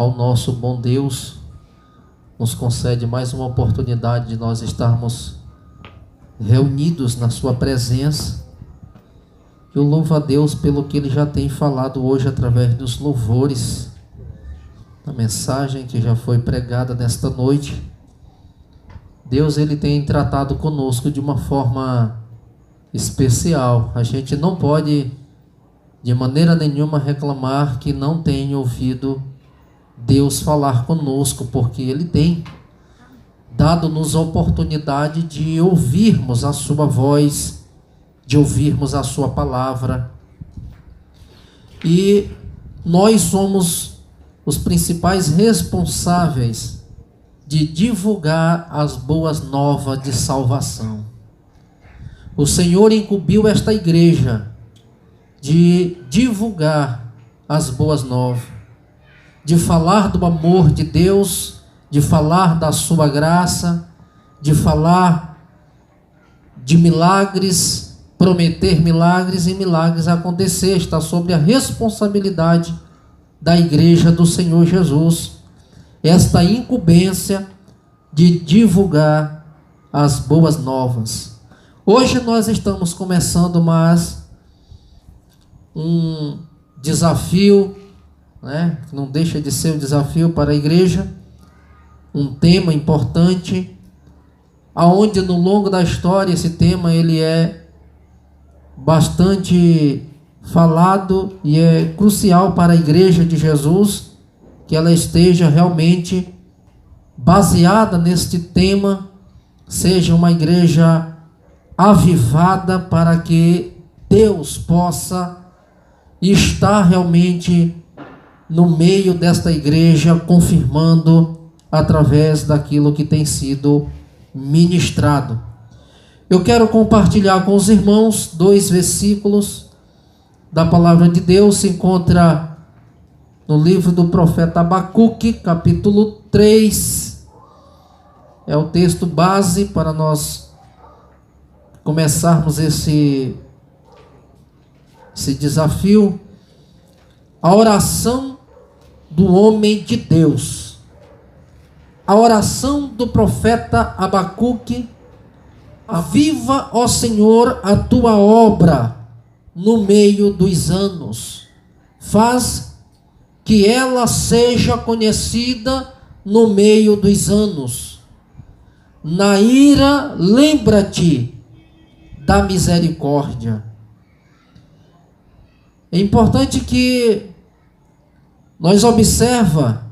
ao nosso bom Deus, nos concede mais uma oportunidade de nós estarmos reunidos na sua presença. Eu louvo a Deus pelo que Ele já tem falado hoje através dos louvores, da mensagem que já foi pregada nesta noite. Deus, Ele tem tratado conosco de uma forma especial. A gente não pode de maneira nenhuma reclamar que não tem ouvido Deus falar conosco, porque Ele tem dado-nos a oportunidade de ouvirmos a sua voz, de ouvirmos a sua palavra. E nós somos os principais responsáveis de divulgar as boas novas de salvação. O Senhor incumbiu esta igreja de divulgar as boas novas, de falar do amor de Deus, de falar da sua graça, de falar de milagres, prometer milagres e milagres acontecer. Está sobre a responsabilidade da igreja do Senhor Jesus, esta incumbência de divulgar as boas novas. Hoje nós estamos começando mais um desafio, não deixa de ser um desafio para a igreja, um tema importante, aonde no longo da história esse tema ele é bastante falado e é crucial para a igreja de Jesus que ela esteja realmente baseada neste tema, seja uma igreja avivada para que Deus possa estar realmente no meio desta igreja, confirmando através daquilo que tem sido ministrado. Eu quero compartilhar com os irmãos 2 versículos da palavra de Deus. Se encontra no livro do profeta Abacuque, capítulo 3. É o texto base para nós começarmos esse desafio. A oração do homem de Deus. A oração do profeta Abacuque. Aviva, ó Senhor, a tua obra no meio dos anos. Faz que ela seja conhecida no meio dos anos. Na ira, lembra-te da misericórdia. É importante que nós observa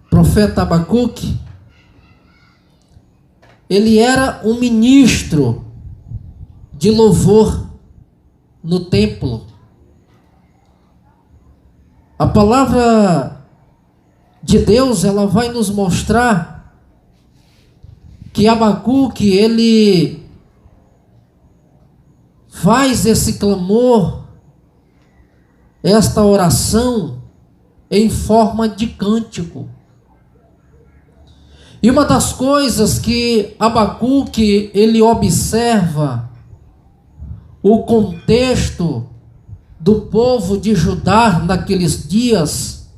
o profeta Abacuque. Ele era um ministro de louvor no templo. A palavra de Deus, ela vai nos mostrar que Abacuque, ele faz esse clamor, esta oração, em forma de cântico. E uma das coisas que Abacuque, ele observa o contexto do povo de Judá naqueles dias,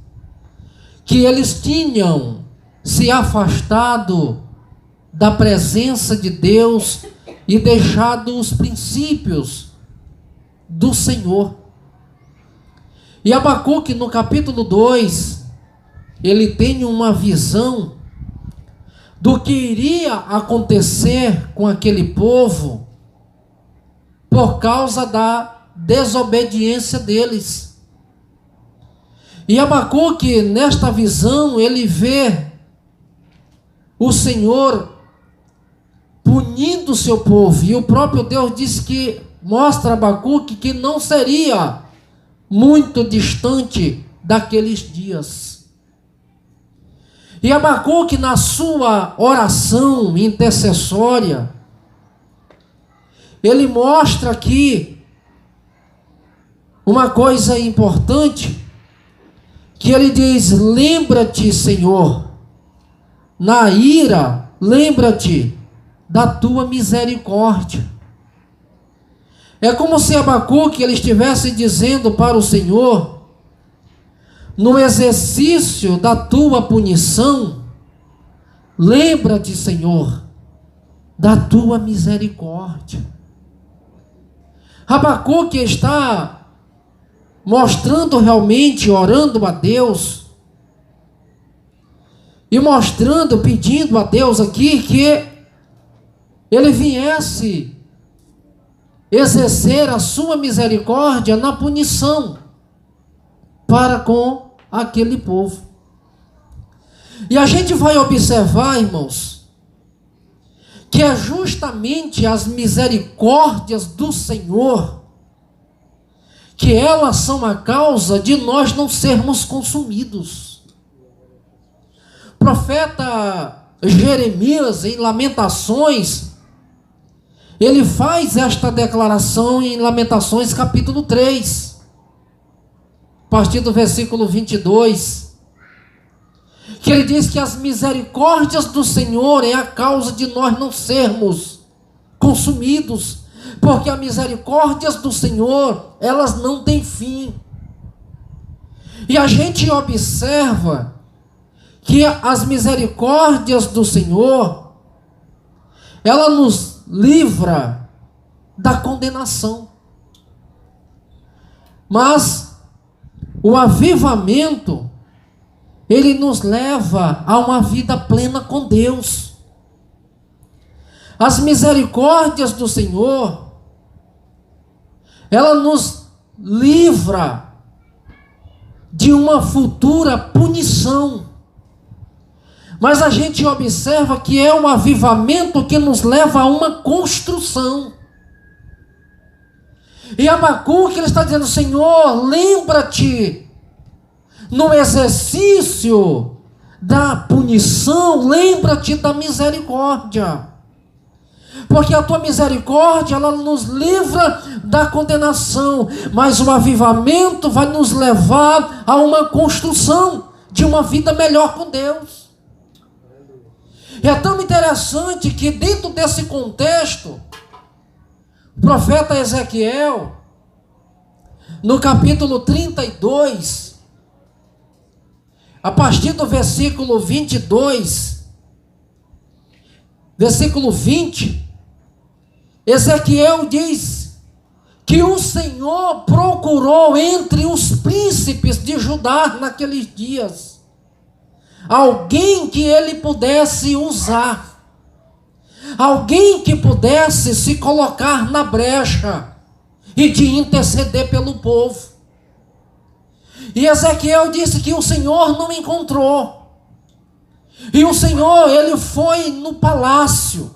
que eles tinham se afastado da presença de Deus e deixado os princípios do Senhor. E Abacuque, no capítulo 2, ele tem uma visão do que iria acontecer com aquele povo por causa da desobediência deles. E Abacuque, nesta visão, ele vê o Senhor punindo o seu povo. E o próprio Deus diz que mostra a Abacuque que não seria muito distante daqueles dias. E Abacuque, na sua oração intercessória, ele mostra aqui uma coisa importante, que ele diz: lembra-te, Senhor, na ira, lembra-te da tua misericórdia. É como se Abacuque ele estivesse dizendo para o Senhor: no exercício da tua punição, lembra-te, Senhor, da tua misericórdia. Abacuque está mostrando realmente, orando a Deus, e mostrando, pedindo a Deus aqui que Ele viesse exercer a sua misericórdia na punição para com aquele povo. E a gente vai observar, irmãos, que é justamente as misericórdias do Senhor que elas são a causa de nós não sermos consumidos. O profeta Jeremias, em Lamentações, ele faz esta declaração em Lamentações capítulo 3, a partir do versículo 22, que ele diz que as misericórdias do Senhor é a causa de nós não sermos consumidos, porque as misericórdias do Senhor, elas não têm fim. E a gente observa que as misericórdias do Senhor, ela nos livra da condenação. Mas o avivamento, ele nos leva a uma vida plena com Deus. As misericórdias do Senhor, ela nos livra de uma futura punição. Mas a gente observa que é um avivamento que nos leva a uma construção. E Abacuque, ele está dizendo: Senhor, lembra-te no exercício da punição, lembra-te da misericórdia. Porque a tua misericórdia, ela nos livra da condenação, mas o avivamento vai nos levar a uma construção de uma vida melhor com Deus. E é tão interessante que dentro desse contexto, o profeta Ezequiel, no capítulo 32, a partir do versículo 22, versículo 20, Ezequiel diz que o Senhor procurou entre os príncipes de Judá naqueles dias alguém que ele pudesse usar, alguém que pudesse se colocar na brecha e de interceder pelo povo. E Ezequiel disse que o Senhor não encontrou. E o Senhor, ele foi no palácio.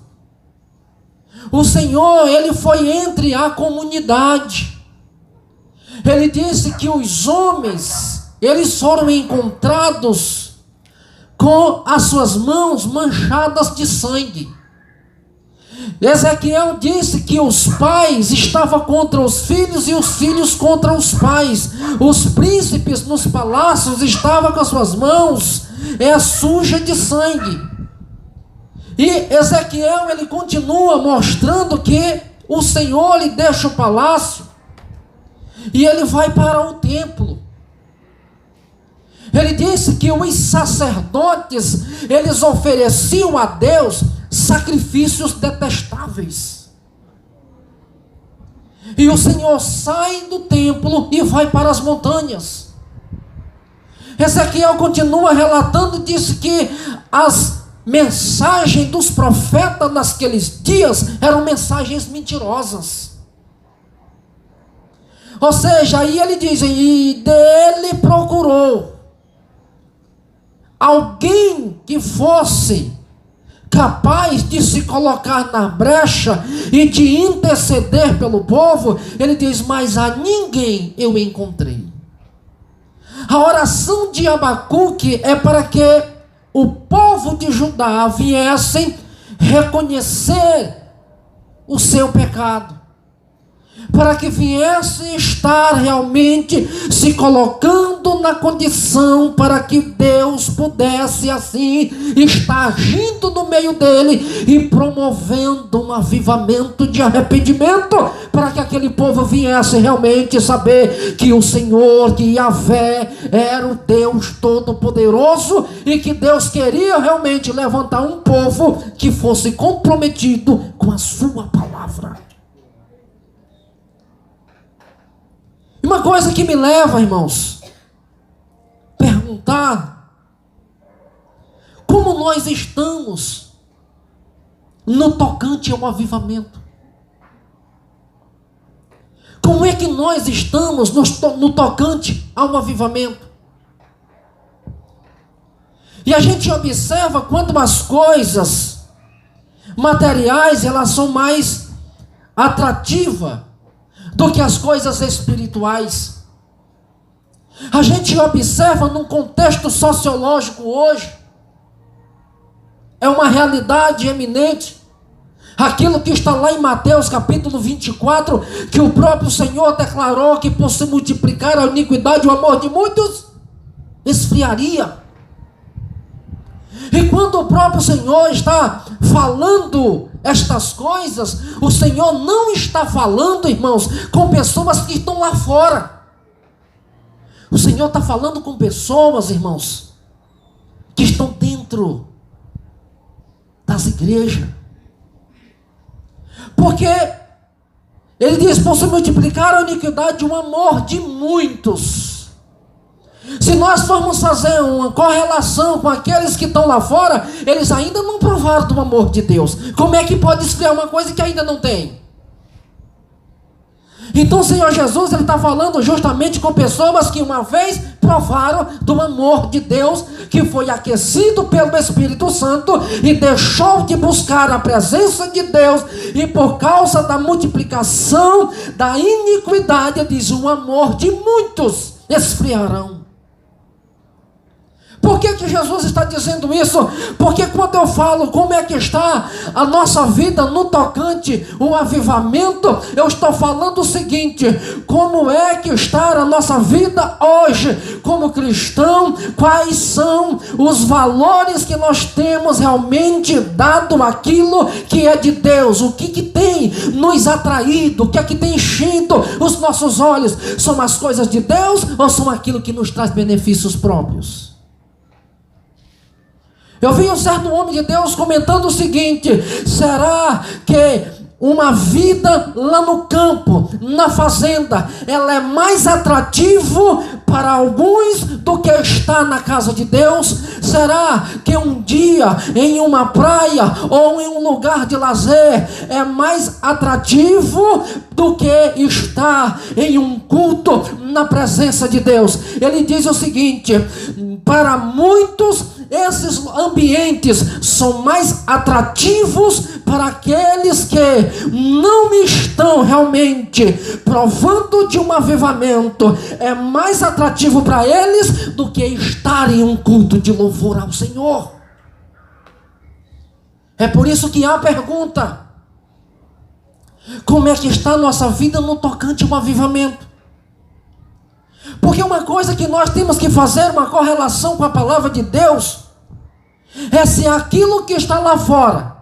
O Senhor, ele foi entre a comunidade. Ele disse que os homens, eles foram encontrados com as suas mãos manchadas de sangue. Ezequiel disse que os pais estavam contra os filhos e os filhos contra os pais. Os príncipes nos palácios estavam com as suas mãos sujas de sangue. E Ezequiel, ele continua mostrando que o Senhor lhe deixa o palácio e ele vai para o templo. Ele disse que os sacerdotes, eles ofereciam a Deus sacrifícios detestáveis. E o Senhor sai do templo e vai para as montanhas. Ezequiel continua relatando, disse que as mensagens dos profetas naqueles dias eram mensagens mentirosas. Ou seja, aí ele diz, e dele procurou alguém que fosse capaz de se colocar na brecha e de interceder pelo povo. Ele diz, mas a ninguém eu encontrei. A oração de Abacuque é para que o povo de Judá viessem reconhecer o seu pecado para que viesse estar realmente se colocando na condição para que Deus pudesse assim estar agindo no meio dele e promovendo um avivamento de arrependimento, para que aquele povo viesse realmente saber que o Senhor, que Yahvé, era o Deus Todo-Poderoso e que Deus queria realmente levantar um povo que fosse comprometido com a sua palavra. Uma coisa que me leva, irmãos, a perguntar como nós estamos no tocante ao avivamento. Como é que nós estamos no tocante ao avivamento? E a gente observa quando as coisas materiais elas são mais atrativas do que as coisas espirituais. A gente observa num contexto sociológico hoje, é uma realidade eminente, aquilo que está lá em Mateus capítulo 24, que o próprio Senhor declarou que por se multiplicar a iniquidade, o amor de muitos esfriaria. E quando o próprio Senhor está falando estas coisas, o Senhor não está falando, irmãos, com pessoas que estão lá fora. O Senhor está falando com pessoas, irmãos, que estão dentro das igrejas. Porque ele diz, por se multiplicar a iniquidade, o amor de muitos. Se nós formos fazer uma correlação com aqueles que estão lá fora, eles ainda não provaram do amor de Deus. Como é que pode esfriar uma coisa que ainda não tem? Então o Senhor Jesus, ele está falando justamente com pessoas que uma vez provaram do amor de Deus, que foi aquecido pelo Espírito Santo e deixou de buscar a presença de Deus, e por causa da multiplicação da iniquidade, diz, o amor de muitos esfriarão. Por que Jesus está dizendo isso? Porque quando eu falo como é que está a nossa vida no tocante o avivamento, eu estou falando o seguinte: como é que está a nossa vida hoje como cristão, quais são os valores que nós temos realmente dado aquilo que é de Deus, o que tem nos atraído, o que é que tem enchido os nossos olhos, são as coisas de Deus ou são aquilo que nos traz benefícios próprios? Eu vi um certo homem de Deus comentando o seguinte: será que uma vida lá no campo, na fazenda, ela é mais atrativo para alguns do que estar na casa de Deus? Será que um dia em uma praia ou em um lugar de lazer é mais atrativo do que estar em um culto na presença de Deus? Ele diz o seguinte: para muitos esses ambientes são mais atrativos para aqueles que não estão realmente provando de um avivamento. É mais atrativo para eles do que estar em um culto de louvor ao Senhor. É por isso que há a pergunta: como é que está a nossa vida no tocante ao avivamento? Porque uma coisa que nós temos que fazer uma correlação com a palavra de Deus é se aquilo que está lá fora,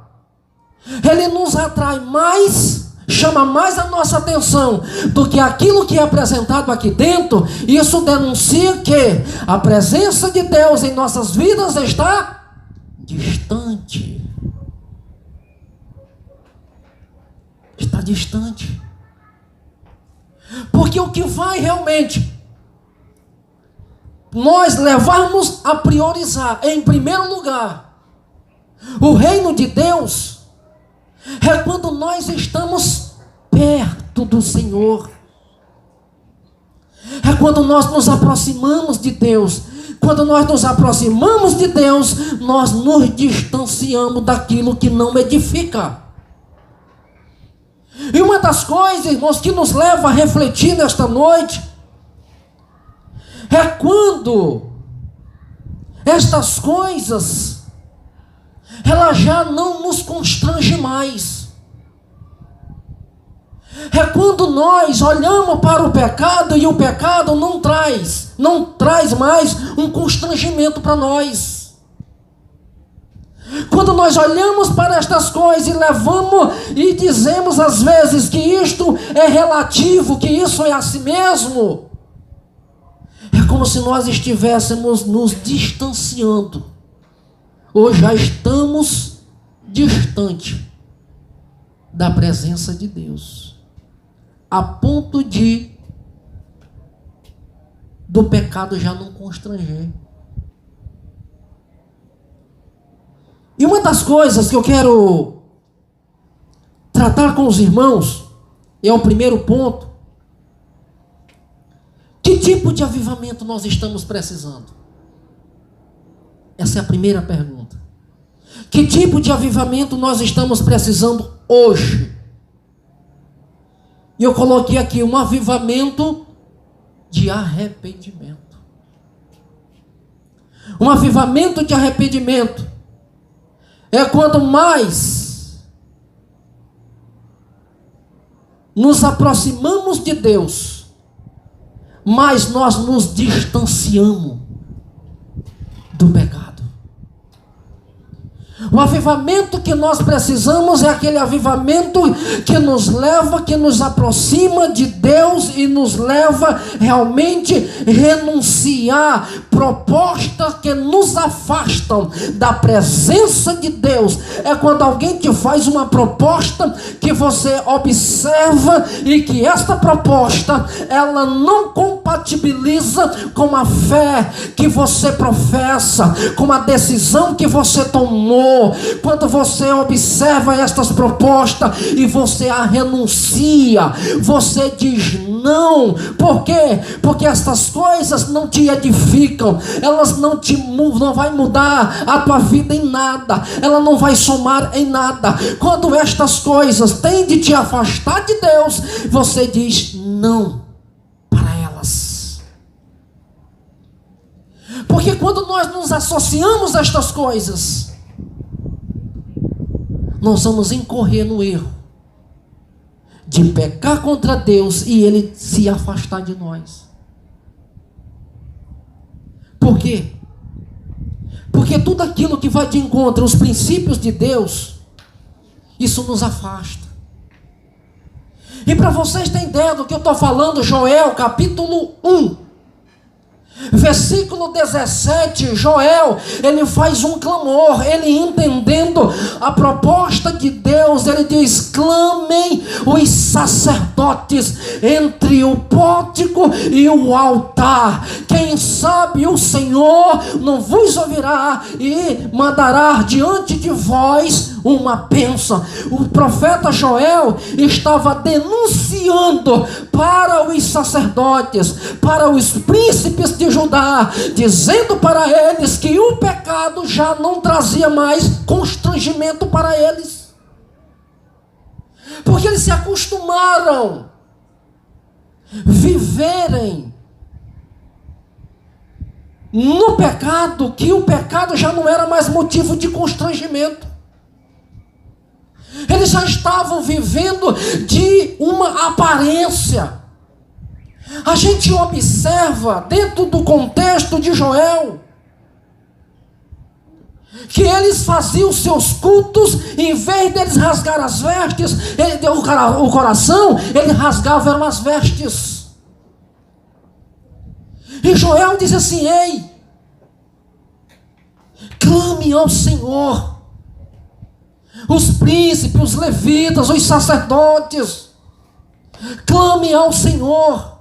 ele nos atrai mais, chama mais a nossa atenção do que aquilo que é apresentado aqui dentro. Isso denuncia que a presença de Deus em nossas vidas está distante. Está distante. Porque o que vai realmente nós levarmos a priorizar em primeiro lugar o reino de Deus é quando nós estamos perto do Senhor, é quando nós nos aproximamos de Deus. Quando nós nos aproximamos de Deus, nós nos distanciamos daquilo que não edifica. E uma das coisas, irmãos, que nos leva a refletir nesta noite é quando estas coisas elas já não nos constrangem mais. É quando nós olhamos para o pecado e o pecado não traz mais um constrangimento para nós. Quando nós olhamos para estas coisas e levamos e dizemos às vezes que isto é relativo, que isso é a si mesmo, é como se nós estivéssemos nos distanciando, ou já estamos distante da presença de Deus, a ponto do pecado já não constranger. E uma das coisas que eu quero tratar com os irmãos, é o primeiro ponto: que tipo de avivamento nós estamos precisando? Essa é a primeira pergunta. Que tipo de avivamento nós estamos precisando hoje? E eu coloquei aqui um avivamento de arrependimento. Um avivamento de arrependimento é quando mais nos aproximamos de Deus, mais nós nos distanciamos do pecado. O avivamento que nós precisamos é aquele avivamento que nos leva, que nos aproxima de Deus e nos leva realmente a renunciar propostas que nos afastam da presença de Deus. É quando alguém te faz uma proposta que você observa e que esta proposta ela não compatibiliza com a fé que você professa, com a decisão que você tomou. Quando você observa estas propostas e você a renuncia, você diz não. Por quê? Porque estas coisas não te edificam, elas não vai mudar a tua vida em nada, ela não vai somar em nada. Quando estas coisas têm de te afastar de Deus, você diz não para elas. Porque quando nós nos associamos a estas coisas, nós vamos incorrer no erro de pecar contra Deus e Ele se afastar de nós. Por quê? Porque tudo aquilo que vai de encontro aos princípios de Deus, isso nos afasta. E para vocês terem ideia do que eu estou falando, Joel capítulo 1, versículo 17, Joel, ele faz um clamor, ele entendendo a proposta de Deus, ele diz: clamem os sacerdotes entre o pórtico e o altar, quem sabe o Senhor não vos ouvirá e mandará diante de vós uma bênção. O profeta Joel estava denunciando para os sacerdotes, para os príncipes de Judá, dizendo para eles que o pecado já não trazia mais constrangimento para eles, porque eles se acostumaram viverem no pecado, que o pecado já não era mais motivo de constrangimento. Eles já estavam vivendo de uma aparência. A gente observa dentro do contexto de Joel que eles faziam seus cultos, em vez deles rasgar as vestes, o coração, ele rasgava as vestes. E Joel diz assim: ei, clame ao Senhor. Os príncipes, os levitas, os sacerdotes, clame ao Senhor.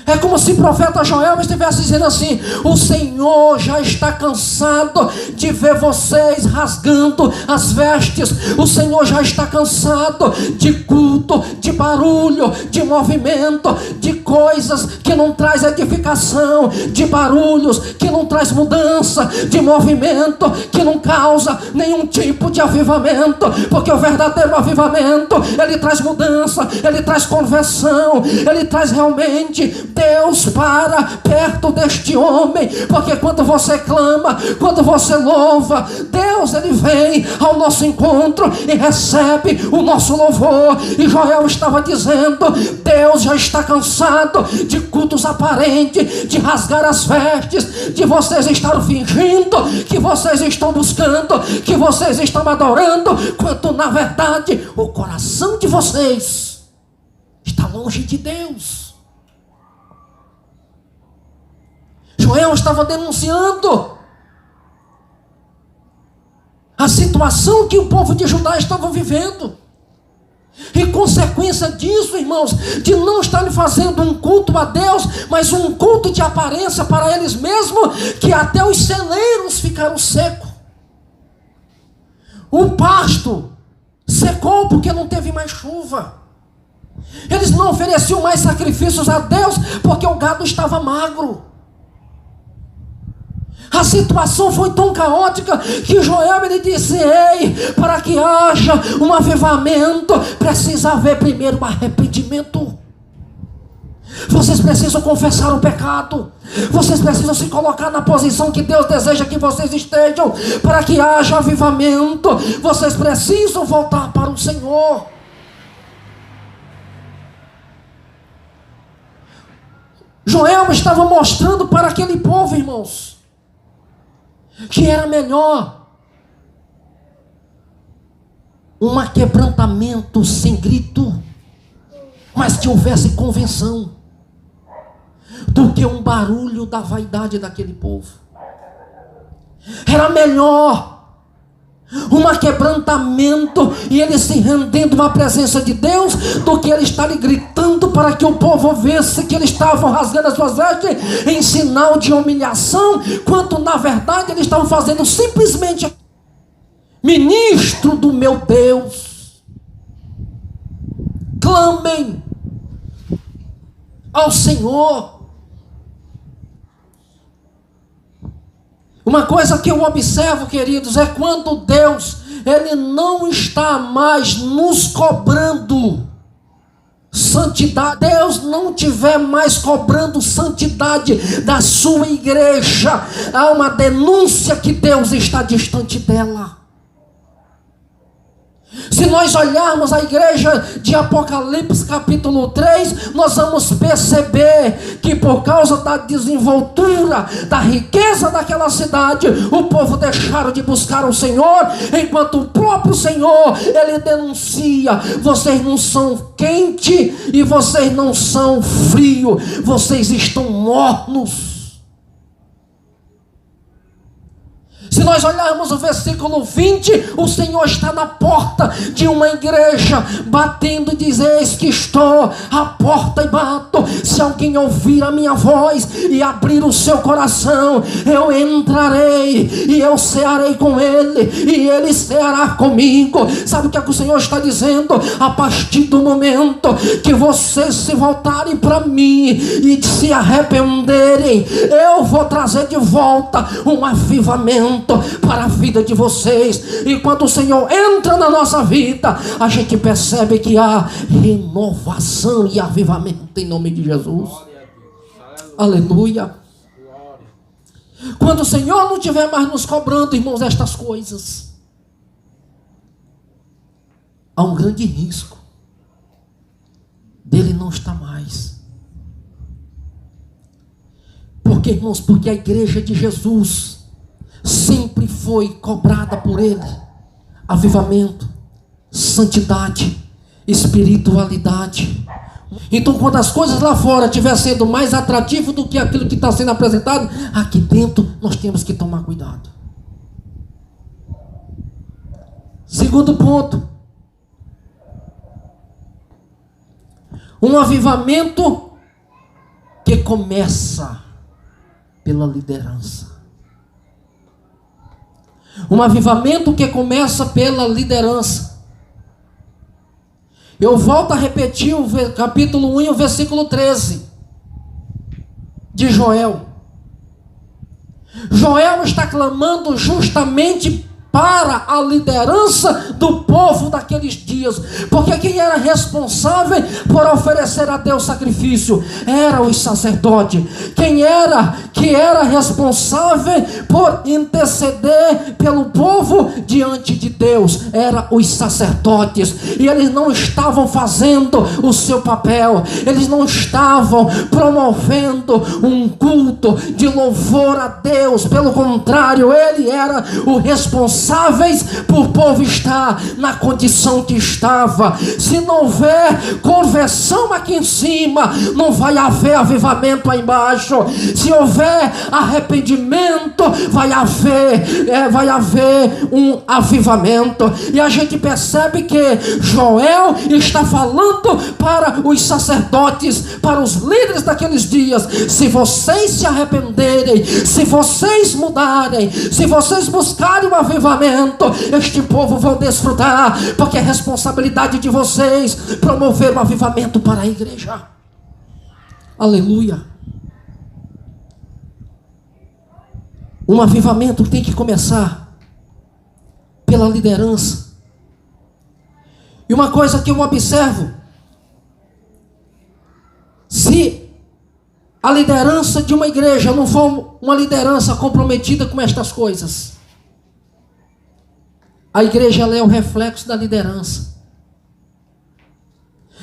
É como se o profeta Joel estivesse dizendo assim: o Senhor já está cansado de ver vocês rasgando as vestes. O Senhor já está cansado de culto, de barulho, de movimento, de coisas que não traz edificação, de barulhos que não traz mudança, de movimento que não causa nenhum tipo de avivamento. Porque o verdadeiro avivamento, ele traz mudança, ele traz conversão, ele traz realmente Deus para perto deste homem, porque quando você clama, quando você louva, Deus ele vem ao nosso encontro e recebe o nosso louvor. E Joel estava dizendo: Deus já está cansado de cultos aparentes, de rasgar as vestes, de vocês estarem fingindo que vocês estão buscando, que vocês estão adorando, quando na verdade o coração de vocês está longe de Deus. Joel estava denunciando a situação que o povo de Judá estava vivendo. E consequência disso, irmãos, de não estarem fazendo um culto a Deus, mas um culto de aparência para eles mesmos, que até os celeiros ficaram secos. O pasto secou porque não teve mais chuva. Eles não ofereciam mais sacrifícios a Deus porque o gado estava magro. A situação foi tão caótica que Joel ele disse: ei, para que haja um avivamento, precisa haver primeiro um arrependimento. Vocês precisam confessar o pecado. Vocês precisam se colocar na posição que Deus deseja que vocês estejam. Para que haja avivamento, vocês precisam voltar para o Senhor. Joel estava mostrando para aquele povo, irmãos, que era melhor um quebrantamento sem grito, mas que houvesse convenção, do que um barulho da vaidade daquele povo. Era melhor um quebrantamento e ele se rendendo na presença de Deus, do que ele estar gritando para que o povo visse que eles estavam rasgando as suas vestes em sinal de humilhação, quando na verdade eles estavam fazendo simplesmente: ministro do meu Deus, clamem ao Senhor. Uma coisa que eu observo, queridos, é quando Deus ele não está mais nos cobrando santidade. Deus não estiver mais cobrando santidade da sua igreja, há uma denúncia que Deus está distante dela. Se nós olharmos a igreja de Apocalipse capítulo 3, nós vamos perceber que por causa da desenvoltura, da riqueza daquela cidade, o povo deixaram de buscar o Senhor, enquanto o próprio Senhor, ele denuncia: vocês não são quente e vocês não são frio, vocês estão mornos. Se nós olharmos o versículo 20, o Senhor está na porta de uma igreja, batendo e diz: eis que estou à porta e bato. Se alguém ouvir a minha voz e abrir o seu coração, eu entrarei e eu cearei com ele e ele ceará comigo. Sabe o que é que o Senhor está dizendo? A partir do momento que vocês se voltarem para mim e se arrependerem, eu vou trazer de volta um avivamento para a vida de vocês. E quando o Senhor entra na nossa vida, a gente percebe que há renovação e avivamento em nome de Jesus. Aleluia. Quando o Senhor não estiver mais nos cobrando, irmãos, estas coisas, há um grande risco dele não estar mais. Porque, irmãos, porque a igreja de Jesus sempre foi cobrada por ele avivamento, santidade, espiritualidade. Então, quando as coisas lá fora estiver sendo mais atrativo do que aquilo que está sendo apresentado, aqui dentro nós temos que tomar cuidado. Segundo ponto, um avivamento que começa pela liderança. Um avivamento que começa pela liderança. Eu volto a repetir o capítulo 1 e o versículo 13 de Joel. Joel está clamando justamente para a liderança do povo daqueles dias, porque quem era responsável por oferecer a Deus sacrifício era os sacerdotes. Quem era que era responsável por interceder pelo povo diante de Deus era os sacerdotes, e eles não estavam fazendo o seu papel, eles não estavam promovendo um culto de louvor a Deus, pelo contrário, ele era o responsáveis por o povo estar na condição que estava. Se não houver conversão aqui em cima, não vai haver avivamento aí embaixo. Se houver arrependimento, vai haver um avivamento. E a gente percebe que Joel está falando para os sacerdotes, para os líderes daqueles dias: se vocês se arrependerem, se vocês mudarem, se vocês buscarem o avivamento, este povo vão desfrutar, porque é responsabilidade de vocês promover o avivamento para a igreja. Aleluia. Um avivamento tem que começar pela liderança. E uma coisa que eu observo: se a liderança de uma igreja não for uma liderança comprometida com estas coisas, a igreja ela é o reflexo da liderança.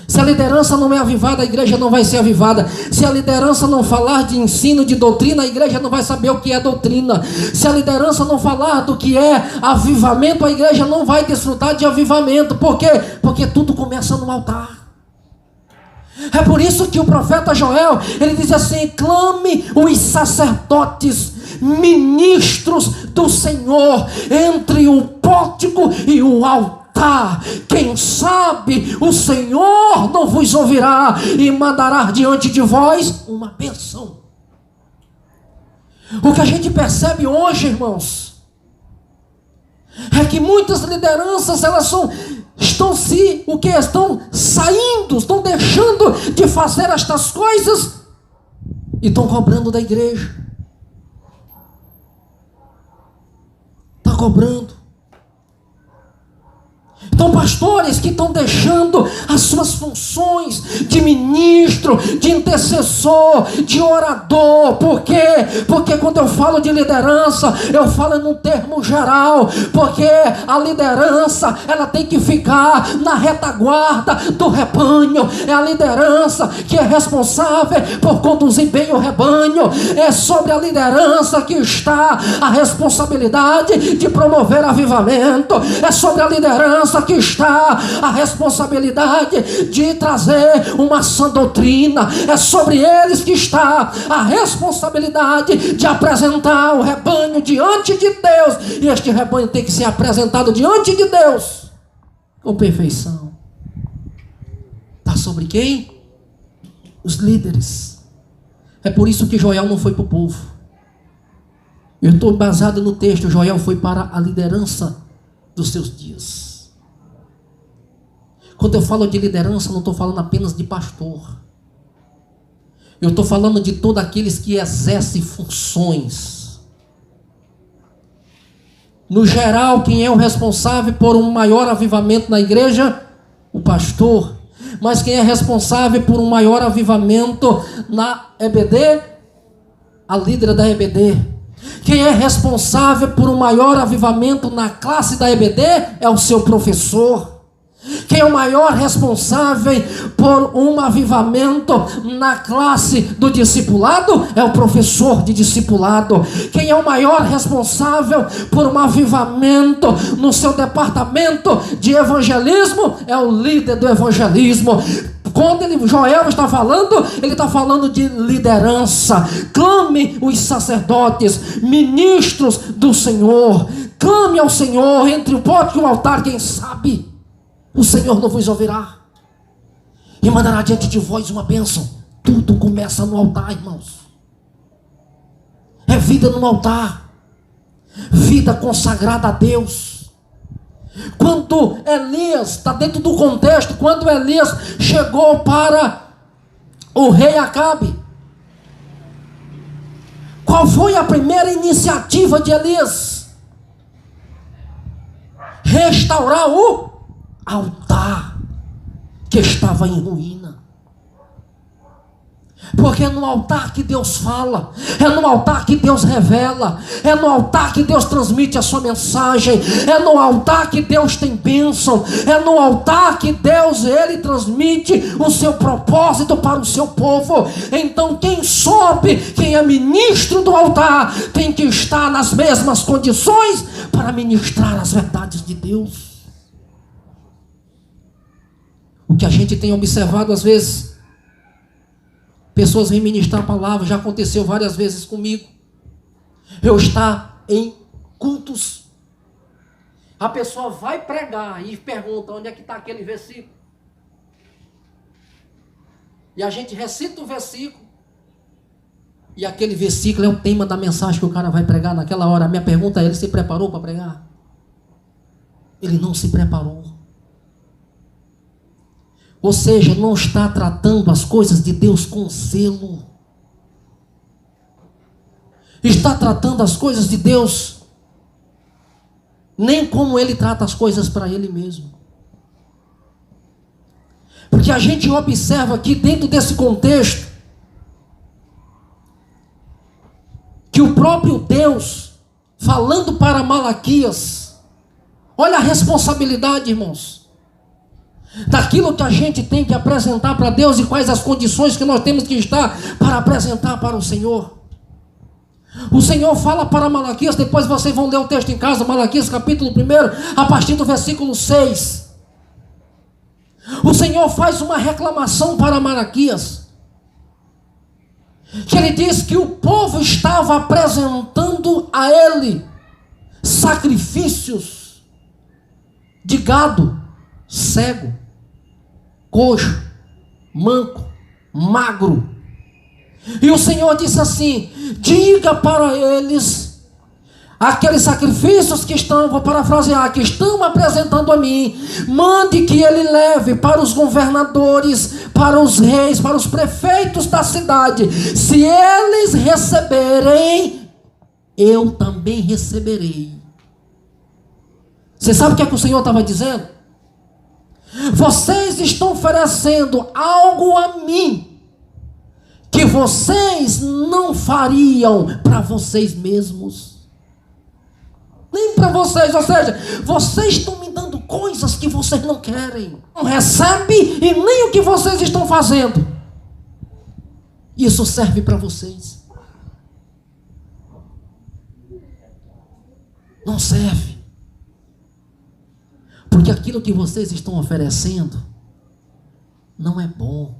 Se a liderança não é avivada, a igreja não vai ser avivada. Se a liderança não falar de ensino, de doutrina, a igreja não vai saber o que é doutrina. Se a liderança não falar do que é avivamento, a igreja não vai desfrutar de avivamento. Por quê? Porque tudo começa no altar. É por isso que o profeta Joel, ele diz assim: clame os sacerdotes, ministros do Senhor, entre o pórtico e o altar. Quem sabe o Senhor não vos ouvirá e mandará diante de vós uma bênção. O que a gente percebe hoje, irmãos, é que muitas lideranças estão saindo, estão deixando de fazer estas coisas e estão cobrando da igreja. Está cobrando. Então, pastores que estão deixando as suas funções de ministro, de intercessor, de orador. Por quê? Porque quando eu falo de liderança, eu falo num termo geral. Porque a liderança, ela tem que ficar na retaguarda do rebanho. É a liderança que é responsável por conduzir bem o rebanho. É sobre a liderança que está a responsabilidade de promover avivamento. É sobre a liderança que está a responsabilidade de trazer uma sã doutrina. É sobre eles que está a responsabilidade de apresentar o rebanho diante de Deus. E este rebanho tem que ser apresentado diante de Deus com perfeição. Está sobre quem? Os líderes. É por isso que Joel não foi para o povo. Eu estou baseado no texto. Joel foi para a liderança dos seus dias. Quando eu falo de liderança, não estou falando apenas de pastor. Eu estou falando de todos aqueles que exercem funções. No geral, quem é o responsável por um maior avivamento na igreja? O pastor. Mas quem é responsável por um maior avivamento na EBD? A líder da EBD. Quem é responsável por um maior avivamento na classe da EBD? É o seu professor. Quem é o maior responsável por um avivamento na classe do discipulado? É o professor de discipulado. Quem é o maior responsável por um avivamento no seu departamento de evangelismo? É o líder do evangelismo. Quando Joel está falando, ele está falando de liderança. Clame os sacerdotes, ministros do Senhor. Clame ao Senhor entre o pórtico e o altar. Quem sabe o Senhor não vos ouvirá e mandará diante de vós uma bênção. Tudo começa no altar, irmãos. É vida no altar, vida consagrada a Deus. Quando Elias, está dentro do contexto, quando Elias chegou para o rei Acabe, qual foi a primeira iniciativa de Elias? restaurar o altar que estava em ruína. Porque é no altar que Deus fala, é no altar que Deus revela, é no altar que Deus transmite a sua mensagem, é no altar que Deus tem bênção, é no altar que Deus, Ele transmite o seu propósito para o seu povo. Então quem sobe, quem é ministro do altar, tem que estar nas mesmas condições para ministrar as verdades de Deus. O que a gente tem observado às vezes, pessoas vêm ministrar a palavra, já aconteceu várias vezes comigo. Eu estar em cultos, a pessoa vai pregar e pergunta onde é que está aquele versículo. E a gente recita o versículo, e aquele versículo é o tema da mensagem que o cara vai pregar naquela hora. A minha pergunta é: ele se preparou para pregar? Ele não se preparou. Ou seja, não está tratando as coisas de Deus com zelo. Está tratando as coisas de Deus nem como Ele trata as coisas para Ele mesmo. Porque a gente observa aqui dentro desse contexto que o próprio Deus, falando para Malaquias, olha a responsabilidade, irmãos, daquilo que a gente tem que apresentar para Deus e quais as condições que nós temos que estar para apresentar para o Senhor. O Senhor fala para Malaquias, depois vocês vão ler o texto em casa, Malaquias capítulo 1, a partir do versículo 6. O Senhor faz uma reclamação para Malaquias, que ele diz que o povo estava apresentando a ele sacrifícios de gado cego, coxo, manco, magro. E o Senhor disse assim: diga para eles, aqueles sacrifícios que estão, vou parafrasear, que estão apresentando a mim, mande que ele leve para os governadores, para os reis, para os prefeitos da cidade. Se eles receberem, eu também receberei. Você sabe o que é que o Senhor estava dizendo? Vocês estão oferecendo algo a mim que vocês não fariam para vocês mesmos, nem para vocês. Ou seja, vocês estão me dando coisas que vocês não querem, não recebem, e nem o que vocês estão fazendo isso serve para vocês. Não serve. Porque aquilo que vocês estão oferecendo não é bom.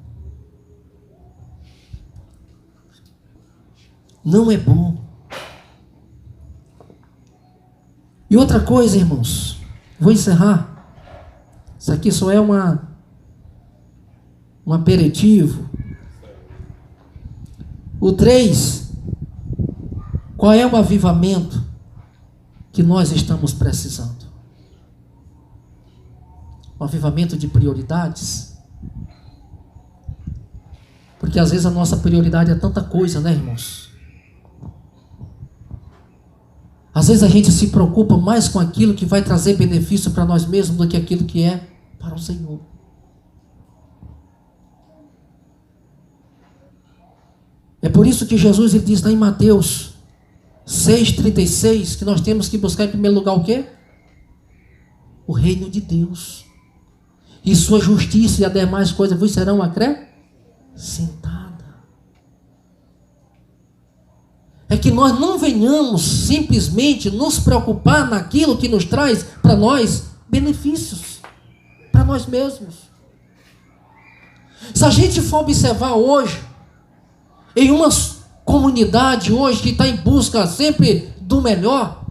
Não é bom. E outra coisa, irmãos, vou encerrar. Isso aqui só é um aperitivo. O 3, qual é o avivamento que nós estamos precisando? Um avivamento de prioridades. Porque às vezes a nossa prioridade é tanta coisa, né, irmãos? Às vezes a gente se preocupa mais com aquilo que vai trazer benefício para nós mesmos do que aquilo que é para o Senhor. É por isso que Jesus, ele diz lá em Mateus 6,36, que nós temos que buscar em primeiro lugar o quê? O reino de Deus e sua justiça, e as demais coisas vos serão acrescentadas. É que nós não venhamos simplesmente nos preocupar naquilo que nos traz para nós benefícios, para nós mesmos. Se a gente for observar hoje, em uma comunidade hoje que está em busca sempre do melhor,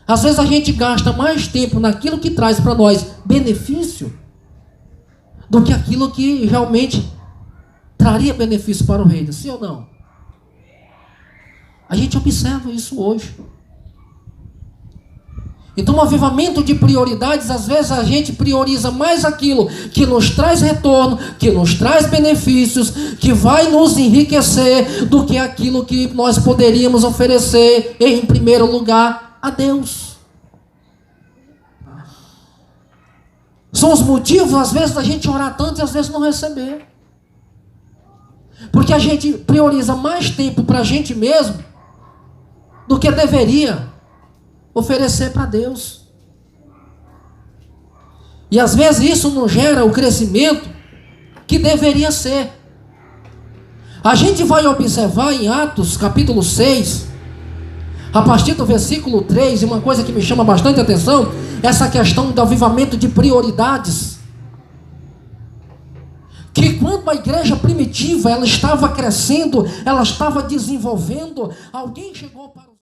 às vezes a gente gasta mais tempo naquilo que traz para nós benefício do que aquilo que realmente traria benefício para o reino, sim ou não? A gente observa isso hoje. Então, um avivamento de prioridades, às vezes a gente prioriza mais aquilo que nos traz retorno, que nos traz benefícios, que vai nos enriquecer, do que aquilo que nós poderíamos oferecer em primeiro lugar a Deus. são os motivos, às vezes, da gente orar tanto e às vezes não receber. Porque a gente prioriza mais tempo para a gente mesmo do que deveria oferecer para Deus. E às vezes isso não gera o crescimento que deveria ser. A gente vai observar em Atos capítulo 6, a partir do versículo 3, e uma coisa que me chama bastante atenção, essa questão do avivamento de prioridades. Que quando a igreja primitiva ela estava crescendo, ela estava desenvolvendo, alguém chegou para